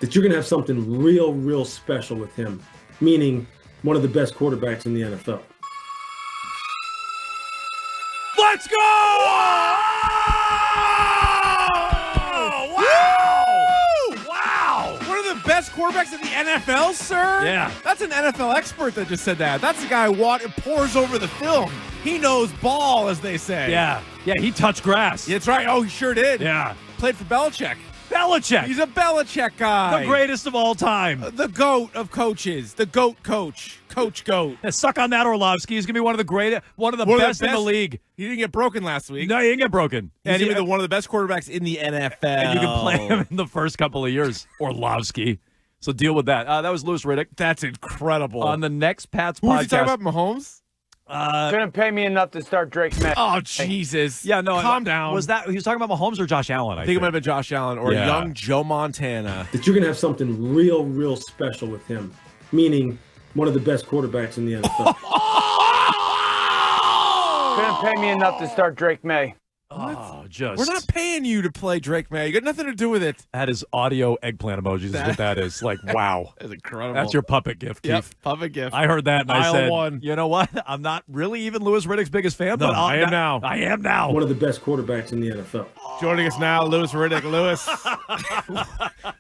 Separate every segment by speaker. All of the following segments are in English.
Speaker 1: that you're going to have something real, real special with him, meaning one of the best quarterbacks in the NFL.
Speaker 2: Let's go! Wow! One of the best quarterbacks in the NFL, sir?
Speaker 3: Yeah.
Speaker 2: That's an NFL expert that just said that. That's the guy who pours over the film. He knows ball, as they say.
Speaker 3: Yeah, he touched grass.
Speaker 2: That's right. Oh, he sure did.
Speaker 3: Yeah.
Speaker 2: Played for Belichick.
Speaker 3: Belichick.
Speaker 2: He's a Belichick guy.
Speaker 3: The greatest of all time.
Speaker 2: The GOAT of coaches. The GOAT coach. Coach GOAT.
Speaker 3: Suck on that, Orlovsky. He's going to be one of the best in the league.
Speaker 2: He didn't get broken last week.
Speaker 3: No, he didn't get broken.
Speaker 2: He's going to be one of the best quarterbacks in the NFL.
Speaker 3: And you can play him in the first couple of years. Orlovsky. So deal with that. That was Louis Riddick.
Speaker 2: That's incredible.
Speaker 3: On the next Pats
Speaker 2: podcast.
Speaker 3: Who's
Speaker 2: he talking about, Mahomes?
Speaker 4: Couldn't pay me enough to start Drake Maye.
Speaker 2: Oh, Jesus.
Speaker 3: Yeah, no.
Speaker 2: Calm down.
Speaker 3: Was that he was talking about Mahomes or Josh Allen?
Speaker 2: I think it might have been Josh Allen or young Joe Montana.
Speaker 1: That you're going to have something real, real special with him, meaning one of the best quarterbacks in the NFL.
Speaker 4: Couldn't pay me enough to start Drake Maye.
Speaker 2: We're not paying you to play Drake Maye. You got nothing to do with it.
Speaker 3: That is audio eggplant emojis is what that is. Like, wow.
Speaker 2: That's incredible.
Speaker 3: That's your puppet gift,
Speaker 2: Yep,
Speaker 3: Keefe.
Speaker 2: puppet gift.
Speaker 3: I heard that and I said,
Speaker 2: one.
Speaker 3: You know what? I'm not really even Louis Riddick's biggest fan, but
Speaker 2: I am now.
Speaker 3: I am now.
Speaker 1: One of the best quarterbacks in the NFL.
Speaker 2: Joining us now, Louis Riddick. Louis,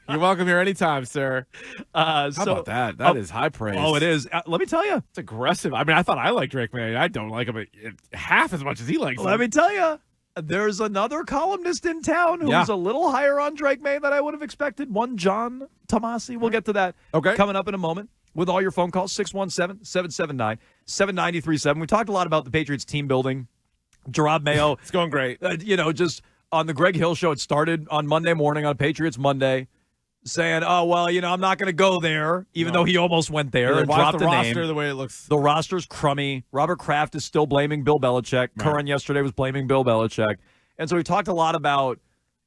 Speaker 2: you're welcome here anytime, sir. How about that? That is high praise.
Speaker 3: Oh, it is. Let me tell you.
Speaker 2: It's aggressive. I mean, I thought I liked Drake Maye. I don't like him half as much as he likes him.
Speaker 3: Let me tell you. There's another columnist in town who's a little higher on Drake Maye than I would have expected. One John Tomasi. We'll get to that coming up in a moment with all your phone calls, 617-779-7937. We talked a lot about the Patriots team building. Gerard Mayo.
Speaker 2: It's going great.
Speaker 3: Just on the Greg Hill show, it started on Monday morning on Patriots Monday, saying, oh, well, I'm not going to go there, even though he almost went there and dropped the
Speaker 2: roster
Speaker 3: name.
Speaker 2: The way it looks.
Speaker 3: The roster's crummy. Robert Kraft is still blaming Bill Belichick. Right. Curran yesterday was blaming Bill Belichick. And so we talked a lot about,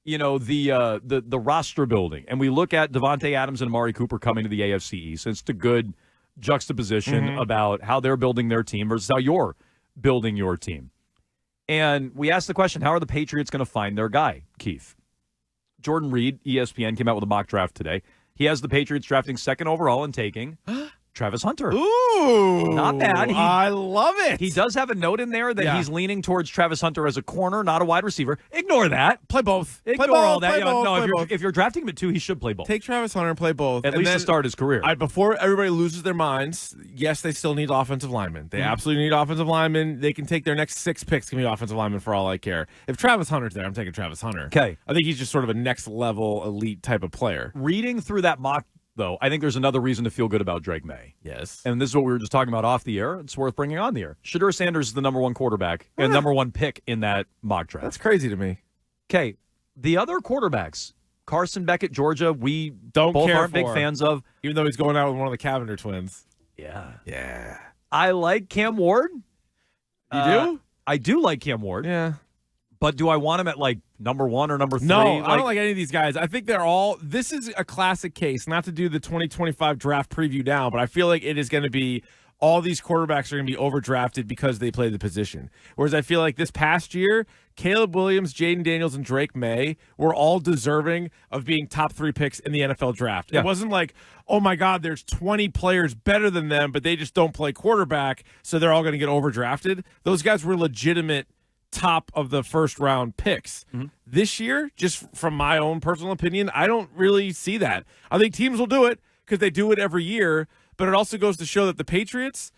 Speaker 3: the roster building. And we look at Devontae Adams and Amari Cooper coming to the AFC East. It's a good juxtaposition about how they're building their team versus how you're building your team. And we asked the question, how are the Patriots going to find their guy, Keith? Jordan Reed, ESPN, came out with a mock draft today. He has the Patriots drafting second overall and taking Travis Hunter.
Speaker 2: Ooh.
Speaker 3: Not bad.
Speaker 2: I love it.
Speaker 3: He does have a note in there that he's leaning towards Travis Hunter as a corner, not a wide receiver. Ignore that.
Speaker 2: Play both.
Speaker 3: Ignore all that. If you're drafting him at 2, he should play both.
Speaker 2: Take Travis Hunter and play both.
Speaker 3: At least to start his career.
Speaker 2: Before everybody loses their minds, yes, they still need offensive linemen. They absolutely need offensive linemen. They can take their next 6 picks can be offensive linemen for all I care. If Travis Hunter's there, I'm taking Travis Hunter.
Speaker 3: Okay.
Speaker 2: I think he's just sort of a next level elite type of player.
Speaker 3: Reading through that mock, though, I think there's another reason to feel good about Drake Maye.
Speaker 2: Yes.
Speaker 3: And this is what we were just talking about off the air. It's worth bringing on the air. Shadur Sanders is the number 1 quarterback and number 1 pick in that mock draft.
Speaker 2: That's crazy to me.
Speaker 3: Okay. The other quarterbacks, Carson Beck at Georgia, we
Speaker 2: both
Speaker 3: aren't big fans of.
Speaker 2: Even though he's going out with one of the Cavender twins.
Speaker 3: Yeah.
Speaker 2: Yeah.
Speaker 3: I like Cam Ward.
Speaker 2: You do?
Speaker 3: I do like Cam Ward.
Speaker 2: Yeah.
Speaker 3: But do I want him at number 1 or number 3?
Speaker 2: No, I don't like any of these guys. I think they're all – this is a classic case, not to do the 2025 draft preview now, but I feel like it is going to be all these quarterbacks are going to be overdrafted because they play the position. Whereas I feel like this past year, Caleb Williams, Jaden Daniels, and Drake Maye were all deserving of being top 3 picks in the NFL draft. Yeah. It wasn't like, oh, my God, there's 20 players better than them, but they just don't play quarterback, so they're all going to get overdrafted. Those guys were legitimate top of the first round picks. This year, just from my own personal opinion, I don't really see that. I think teams will do it because they do it every year, but it also goes to show that the Patriots,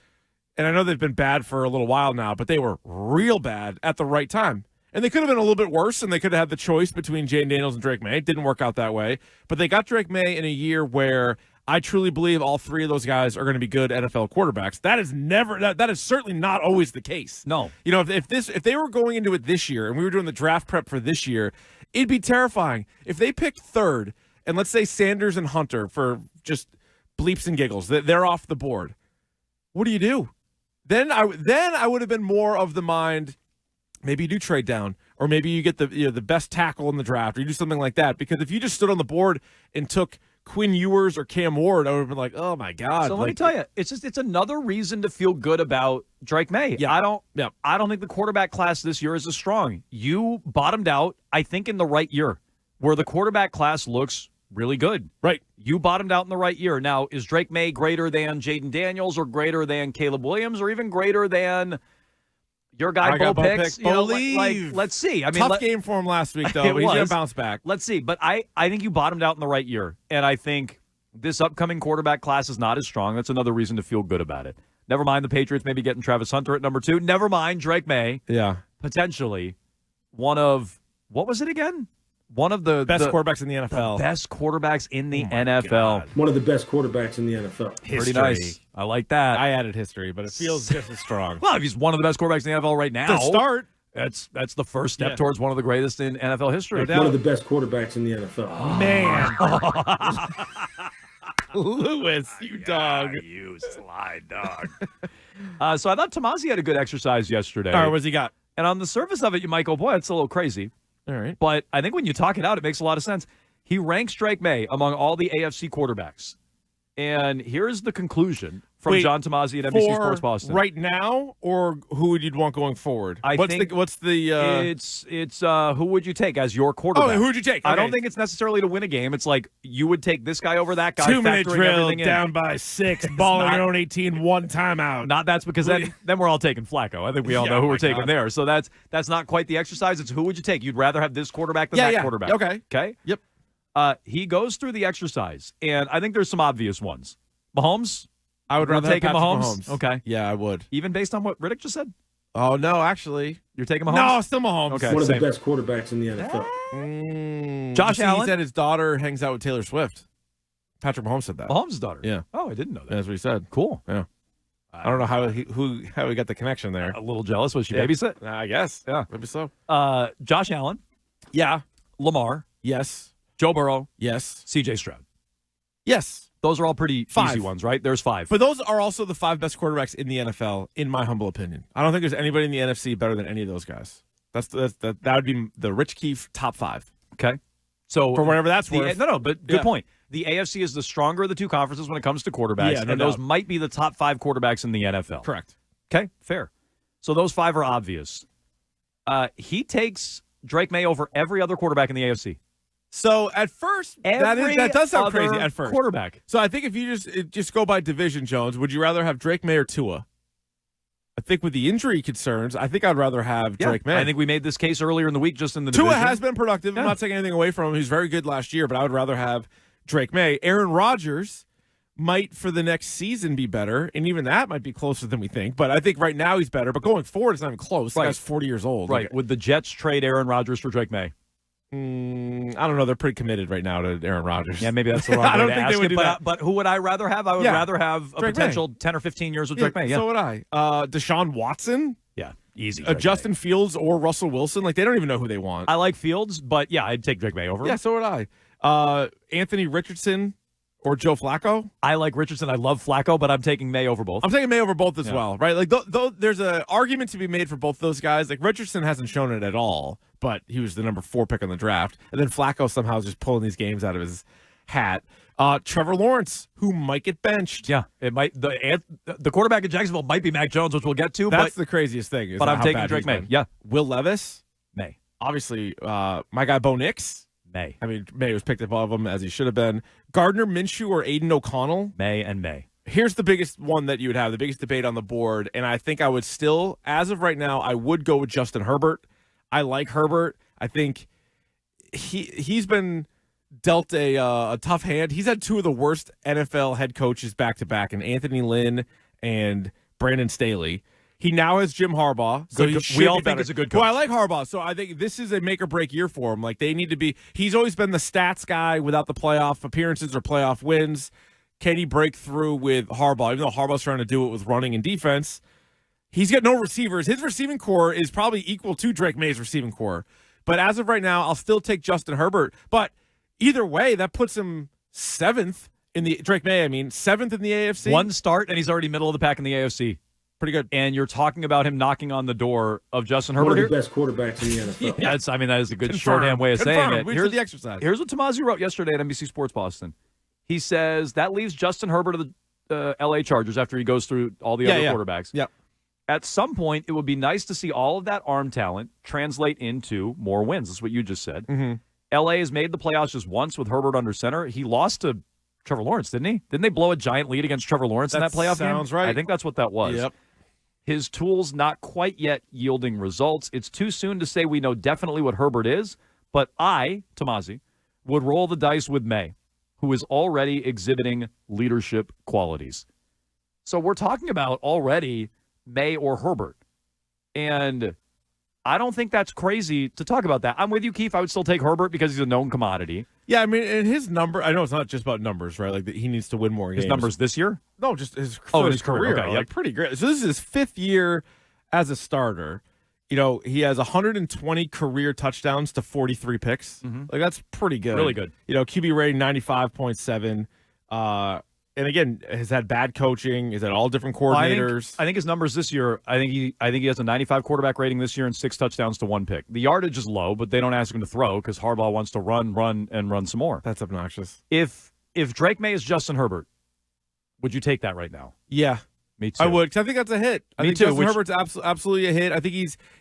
Speaker 2: and I know they've been bad for a little while now, but they were real bad at the right time. And they could have been a little bit worse, and they could have had the choice between Jaden Daniels and Drake Maye. It didn't work out that way. But they got Drake Maye in a year where I truly believe all 3 of those guys are going to be good NFL quarterbacks. That is that is certainly not always the case.
Speaker 3: No.
Speaker 2: If they were going into it this year and we were doing the draft prep for this year, it'd be terrifying. If they picked 3rd, and let's say Sanders and Hunter for just bleeps and giggles, they're off the board. What do you do? Then I would have been more of the mind, maybe you do trade down, or maybe you get the best tackle in the draft, or you do something like that. Because if you just stood on the board and took Quinn Ewers or Cam Ward, I would have been like, oh my God.
Speaker 3: So let me tell you, it's another reason to feel good about Drake Maye.
Speaker 2: Yeah.
Speaker 3: I don't think the quarterback class this year is as strong. You bottomed out, I think, in the right year, where the quarterback class looks really good.
Speaker 2: Right.
Speaker 3: You bottomed out in the right year. Now, is Drake Maye greater than Jaden Daniels or greater than Caleb Williams or even greater than your guy, Bo Picks?
Speaker 2: You know, like,
Speaker 3: let's see. I mean,
Speaker 2: tough game for him last week, though. But he's going to bounce back.
Speaker 3: Let's see. But I think you bottomed out in the right year. And I think this upcoming quarterback class is not as strong. That's another reason to feel good about it. Never mind the Patriots maybe getting Travis Hunter at number 2. Never mind Drake Maye.
Speaker 2: Yeah.
Speaker 3: Potentially one of, what was it again? One of the
Speaker 2: best quarterbacks in the NFL.
Speaker 3: The best quarterbacks in the NFL.
Speaker 2: God.
Speaker 1: One of the best quarterbacks in the NFL.
Speaker 3: Pretty nice. I like that.
Speaker 2: I added history, but it feels just as strong.
Speaker 3: Well, if he's one of the best quarterbacks in the NFL right now,
Speaker 2: to start,
Speaker 3: that's the first step towards one of the greatest in NFL history.
Speaker 1: One of the best quarterbacks in the NFL.
Speaker 2: Oh, man. Lewis, you dog.
Speaker 3: You sly dog. So I thought Tomasi had a good exercise yesterday.
Speaker 2: All right, what's he got?
Speaker 3: And on the surface of it, you might go, boy, that's a little crazy.
Speaker 2: All right.
Speaker 3: But I think when you talk it out, it makes a lot of sense. He ranks Drake Maye among all the AFC quarterbacks. And here's the conclusion from John Tomasi at NBC Sports Boston.
Speaker 2: Right now, or who would you want going forward? What's the
Speaker 3: it's who would you take as your quarterback?
Speaker 2: Oh, who would you take? Okay.
Speaker 3: I don't think it's necessarily to win a game. It's like you would take this guy over that guy.
Speaker 2: 2-minute drill,
Speaker 3: in.
Speaker 2: down by 6, ball on your own 18, 1 timeout.
Speaker 3: Not that's because then we're all taking Flacco. I think we all know who we're taking there. So that's not quite the exercise. It's who would you take? You'd rather have this quarterback than that quarterback. Okay.
Speaker 2: Yep.
Speaker 3: He goes through the exercise, and I think there's some obvious ones. Mahomes?
Speaker 2: I would rather take
Speaker 3: Mahomes. Okay.
Speaker 2: Yeah, I would.
Speaker 3: Even based on what Riddick just said?
Speaker 2: Oh, no, actually.
Speaker 3: You're taking Mahomes?
Speaker 2: No, still Mahomes.
Speaker 3: Okay.
Speaker 1: One of the best quarterbacks in the NFL.
Speaker 3: Josh Allen?
Speaker 2: He said his daughter hangs out with Taylor Swift. Patrick Mahomes said that.
Speaker 3: Mahomes' daughter?
Speaker 2: Yeah.
Speaker 3: Oh, I didn't know that.
Speaker 2: That's what he said.
Speaker 3: Cool.
Speaker 2: Yeah. I don't know how he got the connection there.
Speaker 3: A little jealous. Was she babysit?
Speaker 2: I guess.
Speaker 3: Yeah.
Speaker 2: Maybe so.
Speaker 3: Josh Allen.
Speaker 2: Yeah.
Speaker 3: Lamar.
Speaker 2: Yes.
Speaker 3: Joe Burrow.
Speaker 2: Yes.
Speaker 3: CJ Stroud.
Speaker 2: Yes.
Speaker 3: Those are all pretty easy ones, right? There's 5.
Speaker 2: But those are also the 5 best quarterbacks in the NFL, in my humble opinion. I don't think there's anybody in the NFC better than any of those guys. That would be the Rich Keefe top 5.
Speaker 3: Okay. So
Speaker 2: for whatever that's worth.
Speaker 3: But good point. The AFC is the stronger of the 2 conferences when it comes to quarterbacks, and those might be the top 5 quarterbacks in the NFL.
Speaker 2: Correct.
Speaker 3: Okay, fair. So those 5 are obvious. He takes Drake Maye over every other quarterback in the AFC.
Speaker 2: So at first, that does sound crazy at first.
Speaker 3: Quarterback.
Speaker 2: So I think if you just go by division, Jones, would you rather have Drake Maye or Tua? I think with the injury concerns, I think I'd rather have Drake Maye.
Speaker 3: I think we made this case earlier in the week just in the division.
Speaker 2: Tua has been productive. I'm not taking anything away from him. He's very good last year, but I would rather have Drake Maye. Aaron Rodgers might for the next season be better, and even that might be closer than we think. But I think right now he's better. But going forward, it's not even close. Right. The guy's 40 years old.
Speaker 3: Right. Would the Jets trade Aaron Rodgers for Drake Maye?
Speaker 2: I don't know. They're pretty committed right now to Aaron Rodgers.
Speaker 3: Yeah, maybe that's the wrong way
Speaker 2: I don't
Speaker 3: to
Speaker 2: think
Speaker 3: ask
Speaker 2: they would
Speaker 3: it,
Speaker 2: do that.
Speaker 3: But who would I rather have? I would rather have a
Speaker 2: Drake
Speaker 3: potential
Speaker 2: Maye.
Speaker 3: 10 or 15 years with Drake Maye. Yeah.
Speaker 2: So would I. Deshaun Watson?
Speaker 3: Yeah, easy.
Speaker 2: Justin Fields or Russell Wilson? Like, they don't even know who they want.
Speaker 3: I like Fields, but yeah, I'd take Drake Maye over him.
Speaker 2: Yeah, so would I. Anthony Richardson or Joe Flacco?
Speaker 3: I like Richardson. I love Flacco, but I'm taking Maye over both.
Speaker 2: I'm taking Maye over both as well, right? Like, there's an argument to be made for both those guys. Like, Richardson hasn't shown it at all, but he was the number 4 pick in the draft. And then Flacco somehow is just pulling these games out of his hat. Trevor Lawrence, who might get benched.
Speaker 3: Yeah, it might. The quarterback in Jacksonville might be Mac Jones, which we'll get to.
Speaker 2: That's the craziest thing.
Speaker 3: But I'm taking Drake Maye. Yeah.
Speaker 2: Will Levis?
Speaker 3: Maye.
Speaker 2: Obviously, my guy Bo Nix?
Speaker 3: Maye.
Speaker 2: I mean, Maye was picked above him as he should have been. Gardner Minshew or Aiden O'Connell?
Speaker 3: Maye and Maye.
Speaker 2: Here's the biggest one that you would have, the biggest debate on the board, and I think I would still, as of right now, I would go with Justin Herbert. I like Herbert. I think he's been dealt a tough hand. He's had 2 of the worst NFL head coaches back-to-back, in Anthony Lynn and Brandon Staley. He now has Jim Harbaugh. So
Speaker 3: we all think it's a good coach.
Speaker 2: Well, I like Harbaugh, so I think this is a make-or-break year for him. Like, they need to be – he's always been the stats guy without the playoff appearances or playoff wins. Can he break through with Harbaugh? Even though Harbaugh's trying to do it with running and defense, he's got no receivers. His receiving core is probably equal to Drake Maye's receiving core. But as of right now, I'll still take Justin Herbert. But either way, that puts him 7th in the – Drake Maye, 7th in the AFC.
Speaker 3: 1 start, and he's already middle of the pack in the AFC.
Speaker 2: Pretty good.
Speaker 3: And you're talking about him knocking on the door of Justin Herbert.
Speaker 1: One of the best quarterbacks in the NFL.
Speaker 3: Yeah, that is a good shorthand way of saying it.
Speaker 2: Here's the exercise.
Speaker 3: Here's what Tomasi wrote yesterday at NBC Sports Boston. He says that leaves Justin Herbert of the L.A. Chargers after he goes through all the other quarterbacks.
Speaker 2: Yeah.
Speaker 3: At some point, it would be nice to see all of that arm talent translate into more wins. That's what you just said.
Speaker 2: Mm-hmm.
Speaker 3: LA has made the playoffs just once with Herbert under center. He lost to Trevor Lawrence, didn't he? Didn't they blow a giant lead against Trevor Lawrence in that playoff game?
Speaker 2: Sounds right.
Speaker 3: I think that's what that was.
Speaker 2: Yep.
Speaker 3: His tools not quite yet yielding results. It's too soon to say we know definitely what Herbert is, but I, Tomasi, would roll the dice with Maye, who is already exhibiting leadership qualities. So we're talking about already Maye or Herbert. And I don't think that's crazy to talk about that. I'm with you, Keefe. I would still take Herbert because he's a known commodity.
Speaker 2: Yeah, I mean, and his number, I know it's not just about numbers, right? Like, he needs to win more games.
Speaker 3: His numbers this year?
Speaker 2: No, just his
Speaker 3: career.
Speaker 2: Okay, like, pretty great. So this is his 5th year as a starter. You know, he has 120 career touchdowns to 43 picks.
Speaker 3: Mm-hmm.
Speaker 2: Like, that's pretty good.
Speaker 3: Really good.
Speaker 2: You know, QB rating 95.7. And again, has had bad coaching. Is had all different coordinators.
Speaker 3: I think his numbers this year. I think he has a 95 quarterback rating this year and 6 touchdowns to 1 pick. The yardage is low, but they don't ask him to throw because Harbaugh wants to run some more.
Speaker 2: That's obnoxious.
Speaker 3: If Drake Maye is Justin Herbert, would you take that right now?
Speaker 2: Yeah.
Speaker 3: Me too.
Speaker 2: I would, because I think that's a hit. I think
Speaker 3: too,
Speaker 2: Justin Herbert's absolutely a hit. I think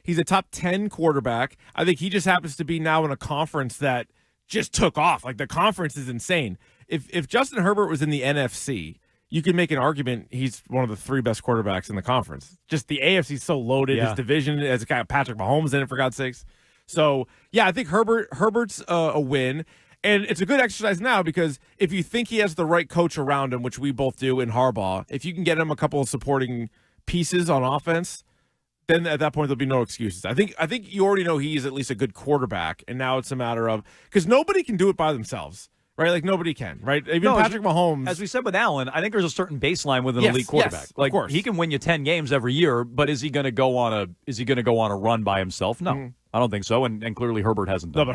Speaker 2: he's a top 10 quarterback. I think he just happens to be now in a conference that just took off. Like, the conference is insane. If Justin Herbert was in the NFC, you could make an argument he's one of the 3 best quarterbacks in the conference. Just the AFC is so loaded.
Speaker 3: Yeah.
Speaker 2: His division has got Patrick Mahomes in it, for God's sakes. So, yeah, I think Herbert's a win. And it's a good exercise now because if you think he has the right coach around him, which we both do in Harbaugh, if you can get him a couple of supporting pieces on offense, then at that point there'll be no excuses. I think you already know he's at least a good quarterback, and now it's a matter of, because nobody can do it by themselves, right? Like, nobody can, right? Even Patrick Mahomes.
Speaker 3: As we said with Allen, I think there's a certain baseline with an elite quarterback.
Speaker 2: Yes,
Speaker 3: like,
Speaker 2: of course.
Speaker 3: he can win you 10 games every year, but is he going to go on a run by himself? No.
Speaker 2: Mm-hmm.
Speaker 3: I don't think so, and clearly Herbert hasn't done
Speaker 2: No, but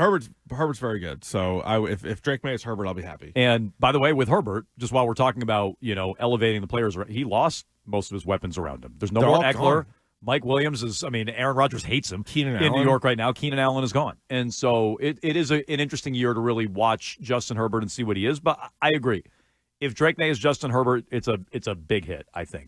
Speaker 2: Herbert's very good. So if Drake Maye is Herbert, I'll be happy.
Speaker 3: And by the way, with Herbert, just while we're talking about, elevating the players, he lost most of his weapons around him. There's no
Speaker 2: They're
Speaker 3: more
Speaker 2: all
Speaker 3: Eckler.
Speaker 2: gone.
Speaker 3: Mike Williams is, Aaron Rodgers hates him
Speaker 2: Keenan
Speaker 3: in
Speaker 2: Allen.
Speaker 3: New York right now. Keenan Allen is gone. And so it is an interesting year to really watch Justin Herbert and see what he is. But I agree. If Drake Maye is Justin Herbert, it's a big hit, I think.